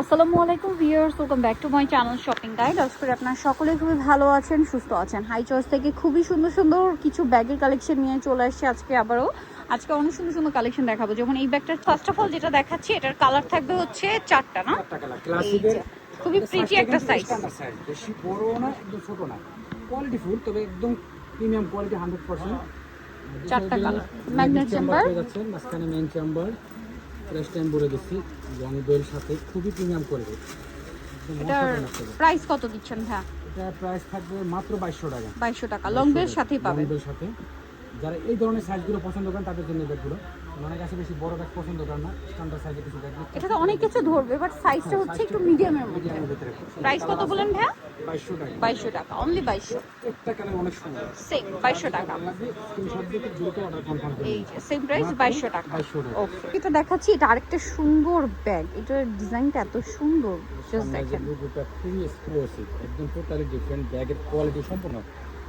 আসসালামু আলাইকুম viewers, welcome back to my channel shopping guide. আশা করি আপনারা সকলে খুবই ভালো আছেন, সুস্থ আছেন। হাই চয়েস থেকে খুবই সুন্দর সুন্দর কিছু ব্যাগের কালেকশন নিয়ে চলে আসছে আজকে অনেক সুন্দর সুন্দর কালেকশন দেখাবো। যেমন এই ব্যাগটার ফার্স্ট অফ অল যেটা দেখাচ্ছি, এটার কালার থাকবে হচ্ছে চারটা, না? এই যে খুবই প্রিটি একটা সাইজ, বেশি বড় না একদম ছোট না, কোয়ালিটি ফুল, তবে একদম প্রিমিয়াম কোয়ালিটি 100%। চারটা কালার, ম্যাগনেট চেম্বার যাচ্ছে, মাঝখানে মেইন চেম্বার, প্রাইস টাইম বলে দিচ্ছি, লং বেল সাথে খুবই প্রিমিয়াম কোয়ালিটি। এটার প্রাইস কত দিচ্ছেন ভাই? এটা প্রাইস থাকবে মাত্র 2200 টাকা। 2200 টাকা, লং বেল সাথেই পাবেন। লং বেল সাথে যারা এই ধরনের সাইজগুলো পছন্দ করেন তাদের জন্য ব্যাগগুলো। অনেক কাছে বেশি বড় ব্যাগ পছন্দ করেন না, স্ট্যান্ডার্ড সাইজের কিছু ব্যাগ। এটা তো অনেক কিছু ধরবে, বাট সাইজটা হচ্ছে একটু মিডিয়ামের মধ্যে। প্রাইস কত বলেন ভাই? 2200 টাকা। 2200 টাকা, অনলি 2200। একটা কালার অনেক সুন্দর, সেম 2200 টাকা। লাগবে স্ক্রিনশট দিয়ে দ্রুত অর্ডার কনফার্ম করুন। এই যে সেম প্রাইস 2200 টাকা। 2200 টাকা। ওকে, এটা দেখাচ্ছি, এটা আরেকটা সুন্দর ব্যাগ। এটার ডিজাইনটা এত সুন্দর, জাস্ট দেখেন। লোগোটা খুবই এক্সক্লুসিভ, একদম টোটালি ডিফারেন্ট। ব্যাগের কোয়ালিটি সম্পূর্ণ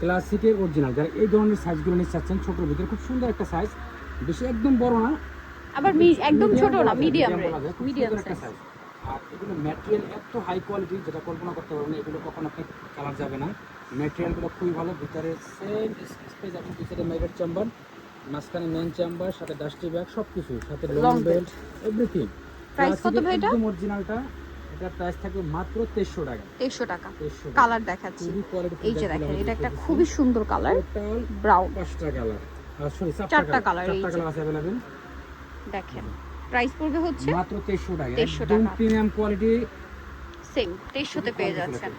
ক্লাসিকের অরিজিনাল। যারা এই ধরনের সাইজগুলো নিতে চাচ্ছেন, ছোটোর ভিতরে খুব সুন্দর একটা সাইজ, বেশি একদম বড় না আবার একদম ছোট না, মিডিয়াম একটা সাইজ। আর এগুলো ম্যাটেরিয়াল এত হাই কোয়ালিটি যেটা কল্পনা করতে পারবেন না, এগুলো কখনো আপনার কালার যাবে না। ম্যাটেরিয়ালগুলো খুবই ভালো, ভিতরে সেম স্পেস, আপনি ভিতরে ম্যাগনেট চেম্বার, মাঝখানে মেইন চেম্বার, সাথে ডাস্টি ব্যাগ, সব কিছু সাথে লং বেল্ট, এভরিথিং। প্রাইস কত ভাই এটা? অরিজিনালটা এটা প্রাইস থাকবে মাত্র 2300 টাকা। 2300 টাকা। কালার দেখাচ্ছি, এই যে দেখেন, এটা একটা খুবই সুন্দর কালার, টোটাল ব্রাউন। 5টা কালার, সরি 4টা কালার, এই চারটা কালার আছে अवेलेबल। দেখেন প্রাইস পড়বে হচ্ছে মাত্র 2300 টাকা। 2300 একদম টাকা, প্রিমিয়াম কোয়ালিটি, সেম 2300 তে পেয়ে যাচ্ছেন।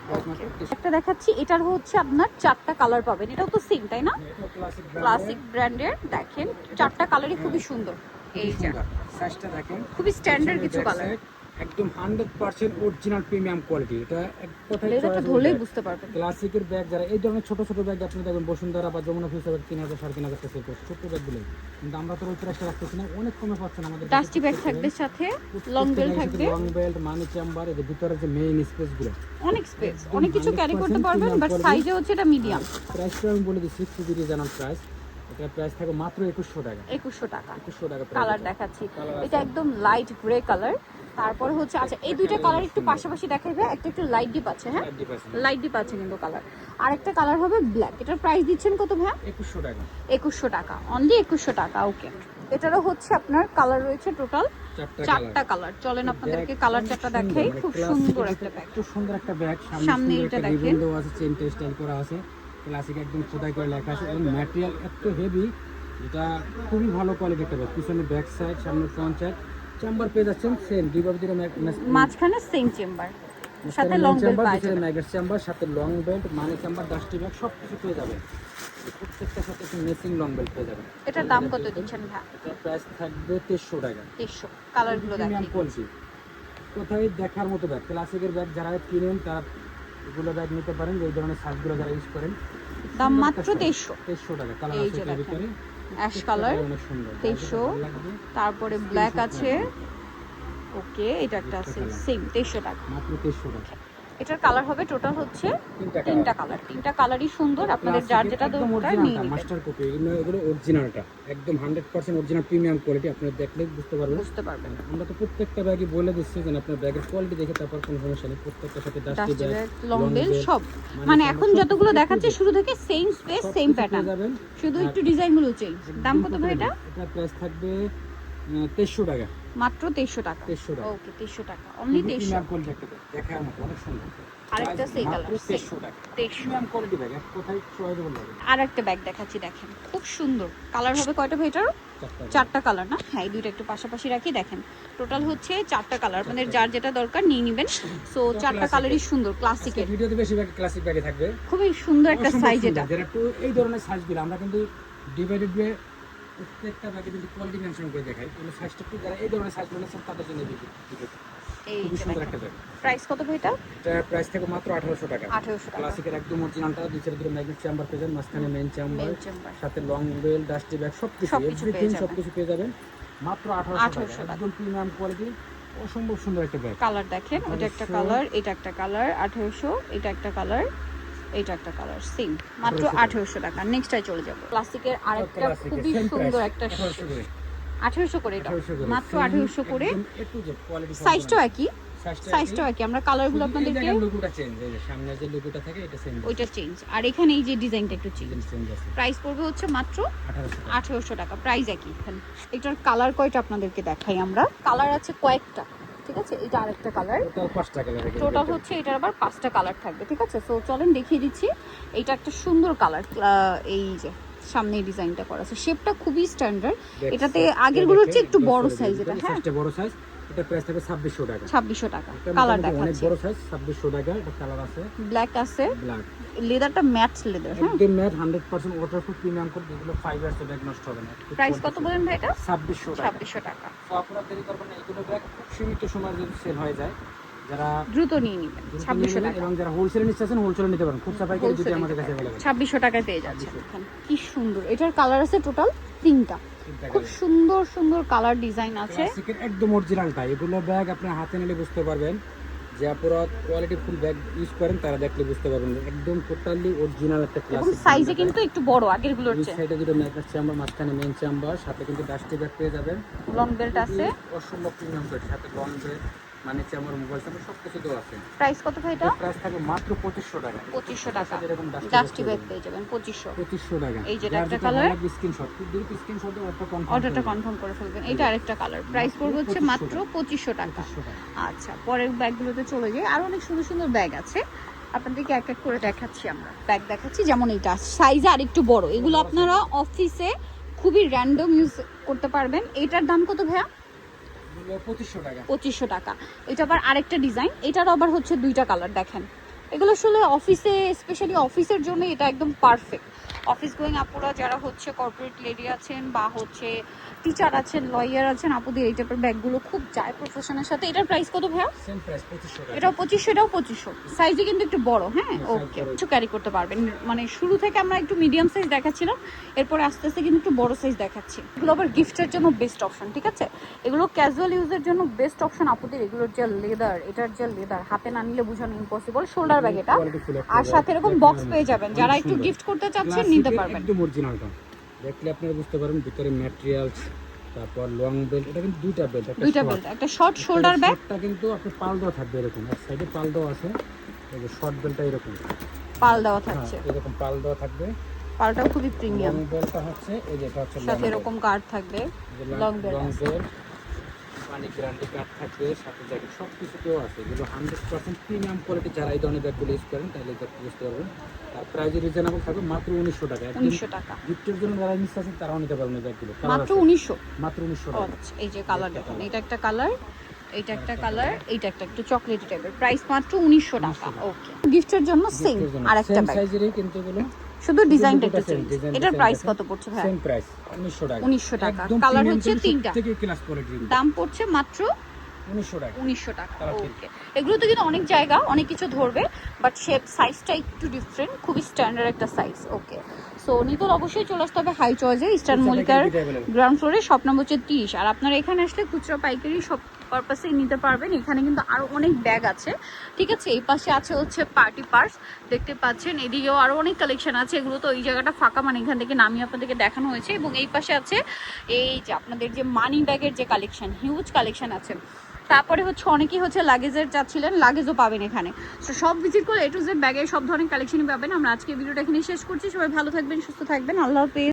একটা দেখাচ্ছি, এটার হচ্ছে আপনার 4টা কালার পাবেন। এটাও তো সেম, তাই না? ক্লাসিক ব্র্যান্ডের। দেখেন 4টা কালারই খুবই সুন্দর। এই যে সাইজটা দেখেন, খুবই স্ট্যান্ডার্ড কিছু কালার, একদম 100% অরিজিনাল প্রিমিয়াম কোয়ালিটি। এটা এক কথায় লেদারটা ধরলেই বুঝতে পারবেন। ক্লাসিকের ব্যাগ, যারা এই ধরনের ছোট ছোট ব্যাগ আপনি দেখবেন বসুন্ধরা বা যমুনা ফিউচার 3000 3500 টাকা সেল করছে ছোট ব্যাগগুলো, কিন্তু আমরা তো ওই প্রাইসটা রাখতেছি না, অনেক কমে পাচ্ছেন আমাদের। ডাস্টি ব্যাগ থাকবে, সাথে লং বেল্ট থাকবে, লং বেল্ট, মানি চেম্বার, এর ভিতরে যে মেইন স্পেসগুলো, অনেক স্পেস, অনেক কিছু ক্যারি করতে পারবেন, বাট সাইজে হচ্ছে এটা মিডিয়াম। প্রাইসটা আমি বলে দিচ্ছি, খুবই রিজনেবল প্রাইস। এটা প্রাইস থাকবে মাত্র 2100 টাকা। 2100 টাকা। 2100 টাকা। কালার দেখাচ্ছি, এটা একদম লাইট গ্রে কালার। তারপর হচ্ছে, আচ্ছা এই দুইটা কালার একটু পাশাপাশি দেখাইবে। একটা একটু লাইট ডিপ আছে, হ্যাঁ লাইট ডিপ আছে কিন্তু কালার। আর একটা কালার হবে ব্ল্যাক। এটার প্রাইস দিচ্ছেন কত ভাই? 2100 টাকা। 2100 টাকা, অনলি 2100 টাকা। ওকে, এটারও হচ্ছে আপনার কালার রয়েছে টোটাল 4টা কালার। চলেন আপনাদেরকে কালার 4টা দেখাই। খুব সুন্দর একটা ব্যাগ, খুব সুন্দর একটা ব্যাগ। সামনে এটা দেখেন, রিবন আছে, চেইন স্টাইল করা আছে, ক্লাসিক একদম খোদাই করে লেখা আছে, এবং ম্যাটেরিয়াল এত হেভি, এটা খুবই ভালো কোয়ালিটি একটা ব্যাগ। পিছনে ব্যাক সাইড, সামনে ফ্রন্ট সাইড, চেম্বার পেয়ে যাচ্ছেন সেম, দুইবার ভিতরে মাঝখানে সেম চেম্বার, সাথে লং বেল্ট পাওয়া যাবে, ম্যাগনেট চেম্বার, সাথে লং বেল্ট, মানি চেম্বার, ডাস্টি ব্যাগ, সব কিছু পেয়ে যাবেন। প্রত্যেকটার সাথে মেসিং লং বেল্ট পেয়ে যাবেন। এটার দাম কত দিচ্ছেন ভাই? এটা প্রাইস থাকবে 2300 টাকা। 2300। কালারগুলো দেখেন, কোয়ালিটি কোথায় দেখার মতো ব্যাগ। ক্লাসিকের ব্যাগ যারা কিনেন তারা এগুলো ব্যাগ নিতে পারেন, এই ধরনের সাইজগুলো যারা ইউজ করেন। দাম মাত্র 2300 টাকা। কালার এই আছে যে এর দেখেন, ভিতরে অ্যাশ কালার, অনেক সুন্দর, 2300। তারপরে ব্ল্যাক আছে, ওকে, এটা একটা আছে সেম 2300 টাকা, মাত্র 2300 টাকা। এটার কালার হবে টোটাল হচ্ছে 3টা কালার। 3টা কালারই সুন্দর, আপনাদের যার যেটা দরকার নিয়ে নেবেন। মাস্টার কপি, এগুলো অরিজিনালটা একদম 100% অরিজিনাল প্রিমিয়াম কোয়ালিটি। আপনারা দেখলে বুঝতে পারবেন। আমরা তো প্রত্যেকটা ব্যাগই বলে দিচ্ছি যে আপনার ব্যাগের কোয়ালিটি দেখে তারপর কোনো সমস্যা নেই। প্রত্যেকটার সাথে ডাস্টি ব্যাগ, লং বেল, সব মানে এখন যতগুলো দেখাচ্ছে শুরু থেকে সেম স্পেস, সেম প্যাটার্ন, শুধু একটু ডিজাইনগুলো চেঞ্জ। দাম কত ভাই এটা? এটা প্রাইস থাকবে 2300 টাকা, মাত্র 2300 টাকা। 2300 টাকা। ওকে, 2300 টাকা, অনলি 2300। প্রিমিয়াম কোয়ালিটি একটা ব্যাগ, দেখার মতো অনেক সুন্দর। আরেকটা সেই কালার, 2300 টাকা, 2300 প্রিমিয়াম কোয়ালিটি ব্যাগ, এক কথায় চয়েসেবল ব্যাগ। আরেকটা ব্যাগ দেখাচ্ছি, দেখেন খুব সুন্দর। কালার হবে কয়টা ভাই এটার? 4টা কালার, না? হ্যাঁ, এই দুইটা একটু পাশাপাশি রাখি। দেখেন টোটাল হচ্ছে 4টা কালার, আপনাদের যার যেটা দরকার নিয়ে নেবেন। সো 4টা কালারই সুন্দর, ক্লাসিকের। ভিডিওতে বেশিরভাগ ক্লাসিক ব্যাগে থাকবে, খুবই সুন্দর একটা সাইজ এটা। যারা একটু এই ধরনের সাইজগুলো আমরা কিন্তু ডিভাইডেড দিয়ে প্রত্যেকটা ব্যাগে কিন্তু কোয়ালিটি মেনশন করে দেখাই। কোনো সাইজটা একটু যারা এই ধরনের সাইজগুলো নেন তাদের জন্য এই খুব সুন্দর একটা ব্যাগ। প্রাইস কত ভাই এটা? এটা প্রাইস থেকে মাত্র 1800 টাকা। 1800 টাকা। ক্লাসিকের একদম অরিজিনালটা, নিচের দিকে ম্যাগনেট চেম্বার পেয়ে যাবেন, মাঝখানে মেইন চেম্বার, সাথে লং বেল, ডাস্টি ব্যাগ, সবকিছু এভরিথিং সবকিছু পেয়ে যাবেন মাত্র 1800 টাকা। একদম প্রিমিয়াম কোয়ালিটি, অসম্ভব সুন্দর একটা ব্যাগ। কালার দেখেন, ওটা একটা কালার, এটা একটা কালার, 1800। এটা একটা কালার, এটা একটা কালার, সেম, মাত্র 1800 টাকা। নেক্সটটাই চলে যাব। ক্লাসিকের আরেকটা খুবই সুন্দর একটা 1800 করে, এটা মাত্র 1800 করে। সাইজটাও একই, সাইজটাও কি আমরা কালারগুলো আপনাদেরকে লোগোটা চেঞ্জ, এই যে সামনে যে লোগোটা থাকে এটা চেঞ্জ, ওইটা চেঞ্জ, আর এখানে এই যে ডিজাইনটা একটু চেঞ্জ। আছে। প্রাইস পড়বে হচ্ছে মাত্র 1800 1800 টাকা। প্রাইস একই। এখানে এটার কালার কয়টা আপনাদেরকে দেখাই আমরা। কালার আছে কয়েকটা, ঠিক আছে। এটা আরেকটা কালার, টোটাল 5টা কালার, টোটাল হচ্ছে এটার আবার 5টা কালার থাকবে, ঠিক আছে। সো চলেন দেখিয়ে দিচ্ছি। এটা একটা সুন্দর কালার, এই যে সামনে ডিজাইনটা করা আছে, শেপটা খুবই স্ট্যান্ডার্ড। এটাতে আগের গুলো হচ্ছে একটু বড় সাইজ, এটা হ্যাঁ সাইজটা বড় সাইজ। এটা প্রাইস থাকবে 2600 টাকা। 2600 টাকা। কালার অনেক দেখাচ্ছি, বড় সাইজ 2600 টাকা। এটা কালার আছে ব্ল্যাক আছে, ব্ল্যাক, লেদারটা ম্যাট লেদার, হ্যাঁ একদম ম্যাট 100% ওয়াটারপ্রুফ প্রিমিয়াম কোড, এগুলো 5 ইয়ার্স ব্যাগ নষ্ট হবে না। প্রাইস কত বলেন ভাই এটা? 2600 টাকা। 2600 টাকা। তো আপনারা দেরি করবেন না, এগুলো ব্যাগ খুব সীমিত সময়ের জন্য সেল হয়ে যায়। যারা দ্রুত নিয়ে নেবেন 2600 টাকা, এবং যারা হোলসেলে নিতে চাচ্ছেন হোলসেলে নিতে পারেন। খুচরা পাইকারি দুটো আমাদের কাছে अवेलेबल। 2600 টাকায় পেয়ে যাচ্ছেন। কি সুন্দর, এটার কালার আছে টোটাল 3টা, খুব সুন্দর সুন্দর কালার ডিজাইন আছে। ক্লাসিকের একদম অরিজিনালটা। এগুলো ব্যাগ আপনি হাতে নিলে বুঝতে পারবেন যে আপনারা কোয়ালিটি ফুল ব্যাগ ইউজ করেন, তারা দেখলে বুঝতে পারবেন একদম টোটালি অরিজিনাল একটা এবং ক্লাসিক। সাইজে কিন্তু একটু বড় আগের গুলোর এই চেয়ে। সাইডে দুটো ম্যাগনেট চেম্বার, মাঝখানে মেইন চেম্বার, সাথে কিন্তু ডাস্টি ব্যাগ পেয়ে যাবেন। লং বেল্ট আছে, অসম্ভব প্রিমিয়াম কোড, সাথে লং বেল্ট, মানে চেম্বার, মোবাইল চেম্বার সব কিছু দেওয়া আছে। প্রাইস কত ভাই এটা? প্রাইস থাকবে মাত্র 2500 টাকা। 2500 টাকা। এরকম ডাস্টি ব্যাগ পেয়ে যাবেন 2500 টাকা। এই যেটা একটা কালার, স্ক্রিনশট দিন, স্ক্রিনশট দিয়ে অর্ডারটা কনফার্ম করে ফেলবেন। এটা আরেকটা কালার, প্রাইস পড়বে হচ্ছে মাত্র 2500 টাকা। আচ্ছা, পরের ব্যাগগুলোতে চলে যাই। আর অনেক সুন্দর সুন্দর ব্যাগ আছে, আপনাদেরকে এক এক করে দেখাচ্ছি আমরা। ব্যাগ দেখাচ্ছি, যেমন এটা সাইজে আর একটু বড়, এগুলো আপনারা অফিসে খুবই র্যান্ডম ইউজ করতে পারবেন। এটার দাম কত ভাইয়া? 2500 টাকা। 2500 টাকা। এটা আবার আরেকটা ডিজাইন, এটার আবার হচ্ছে 2টা কালার। দেখেন এগুলো আসলে অফিসে, স্পেশালি অফিসের জন্য এটা একদম পারফেক্ট। অফিস গোয়িং আপুরা যারা হচ্ছে কর্পোরেট লেডি আছেন বা হচ্ছে টিচার আছেন, লয়ার আছেন, আপুদের এই টাইপের ব্যাগগুলো খুব যায় প্রফেশনের সাথে। এটার প্রাইস কত ভাইয়া? সেম প্রাইস 2500 টাকা। এটাও 2500, এটাও 2500। সাইজে কিন্তু একটু বড়, হ্যাঁ ওকে, কিছু ক্যারি করতে পারবেন। মানে শুরু থেকে আমরা একটু মিডিয়াম সাইজ দেখাচ্ছিলাম, এরপরে আস্তে আস্তে কিন্তু একটু বড় সাইজ দেখাচ্ছি। এগুলো আবার গিফটের জন্য বেস্ট অপশন, ঠিক আছে। এগুলো ক্যাজুয়াল ইউজের জন্য বেস্ট অপশন আপুদের। এগুলোর যে লেদার, এটার যে লেদার, হাতে না নিলে বোঝানো ইম্পসিবল। শোল্ডার ব্যাগ এটা, আর সাথে এরকম বক্স পেয়ে যাবেন, যারা একটু গিফট করতে চাচ্ছেন নিতে পারবেন। একদম অরিজিনালটা দেখলে আপনারা বুঝতে পারবেন ভিতরে ম্যাটেরিয়ালস, তারপর লং বেল্ট। এটা কিন্তু দুইটা বেল্ট, একটা শর্ট শোল্ডার ব্যাগ। এটা কিন্তু আপনি পাল দেওয়া থাকবে এরকম, এক সাইডে পাল দেওয়া আছে। এই যে শর্ট বেল্টটা এরকম পাল দেওয়া থাকছে, এরকম পাল দেওয়া থাকবে। পালটাও খুবই প্রিমিয়াম। লং বেল্টটা হচ্ছে এই যে এটা হচ্ছে সাথে এরকম কার্ড থাকবে, লং বেল্ট, পানি গ্যারান্টি কার্ড থাকবে, সাথে জ্যাকেট সব কিছু দেওয়া আছে। এগুলো 100% প্রিমিয়াম কোয়ালিটি। যারা এই ধরনের ব্যাগগুলো ইউজ করেন তাহলে দেখতে বুঝতে পারবেন। আর প্রাইস রিজনেবল থাকবে মাত্র 1900 টাকা। 1900 টাকা। গিফটের জন্য যারা নিতে চাচ্ছেন তারাও নিতে পারবেন এই ব্যাগগুলো। মাত্র 1900, মাত্র 1900 টাকা। আচ্ছা, এই যে কালার দেখুন, এটা একটা কালার, এইটা একটা কালার, এইটা একটা একটু চকলেটি টাইপের। প্রাইস মাত্র 1900 টাকা। ওকে, গিফটের জন্য সেম আরেকটা ব্যাগ, সাইজেরই কিন্তু এগুলো শুধু ডিজাইনটা একটু চেঞ্জ। এটার প্রাইস কত পড়ছে ভাই? সেম প্রাইস 1900 টাকা। 1900 টাকা। কালার হচ্ছে 3টা, থেকে ক্লাস কোয়ালিটি, দাম পড়ছে মাত্র 1900 টাকা। 1900 টাকা। ওকে, এগুলোতে কিন্তু অনেক জায়গা অনেক কিছু ধরবে, বাট শেপ সাইজটা একটু ডিফারেন্ট, খুবই স্ট্যান্ডার্ড একটা সাইজ। ওকে, সো নিতল অবশ্যই চলে আসতে হবে হাই চয়েসে, ইস্টার্ন মল্লিকার গ্রাউন্ড ফ্লোরে, শপ নম্বর হচ্ছে 30। আর আপনারা এখানে আসলে খুচরা পাইকারি সব পারপাসেই নিতে পারবেন। এখানে কিন্তু আরো অনেক ব্যাগ আছে, ঠিক আছে। এই পাশে আছে হচ্ছে পার্টি পার্স, দেখতে পাচ্ছেন। এদিকেও আরো অনেক কালেকশন আছে। এগুলো তো এই জায়গাটা ফাঁকা, মানে এখান থেকে নামিয়ে আপনাদেরকে দেখানো হয়েছে। এবং এই পাশে আছে এই যে আপনাদের যে মানি ব্যাগের যে কালেকশন, হিউজ কালেকশন আছে। তারপরে হচ্ছে অনেকেই হচ্ছে লাগেজের চাচ্ছিলেন, লাগেজও পাবেন এখানে। তো সব ভিজিট করে A to Z ব্যাগের সব ধরনের কালেকশনই পাবেন। আমরা আজকে ভিডিওটা এখানে শেষ করছি। সবাই ভালো থাকবেন, সুস্থ থাকবেন, আল্লাহ হাফেজ।